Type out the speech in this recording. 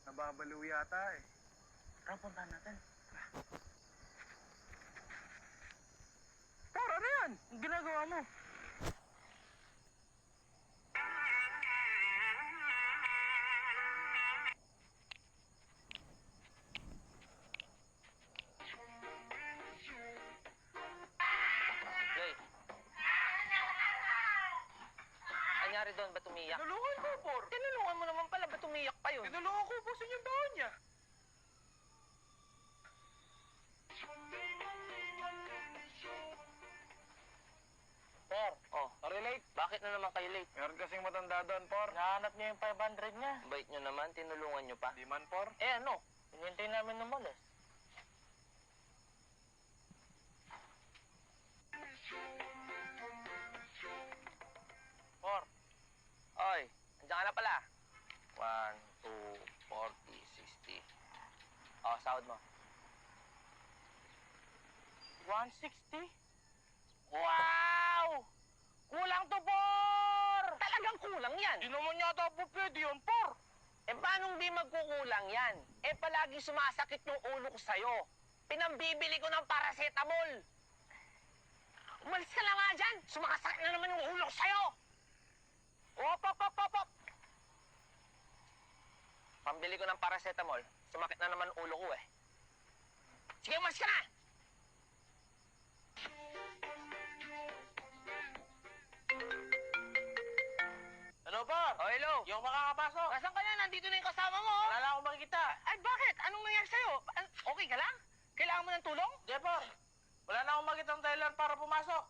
Nababaliw yata eh. Tara, puntahan natin. Por, ano yan? Ang ginagawa mo? Jay. Anyari doon? Ba't umiyak? Tinulungan ko, Por. Tinulungan mo naman pala. Ba't umiyak pa yun? Tinulungan ko ubusin yung baon niya. Por, relate. Bakit na naman kayo late? Meron kasing matanda doon, Por. Nahanap niyo yung 500 niya. Bait niyo naman, tinulungan niyo pa. Di man, Por. Eh ano? Hinintay namin ng malas. Por. Oy, andiyan ka na pala. 1, 2, 40, 60. Oh, sahod mo. 160? Wow! Kulang to, Por! Talagang kulang yan. Di naman yata po pwede yun, Por. Eh, paano hindi magkukulang yan? Eh, palagi sumasakit yung ulo ko sa'yo. Pinambibili ko ng paracetamol. Umalis ka na nga dyan! Sumakasakit na naman yung ulo ko sa'yo! Op! Pambili ko ng paracetamol. Sumakit na naman ulo ko eh. Sige, umalis ka na! Ano, Por? Oh, hello! Yung makakapasok. Nasaan ka na? Nandito na yung kasama mo. Wala lang akong makikita. Ay, bakit? Anong nangyari sa'yo? Okay ka lang? Kailangan mo ng tulong? Di, Por. Wala na akong makitang Tyler para pumasok.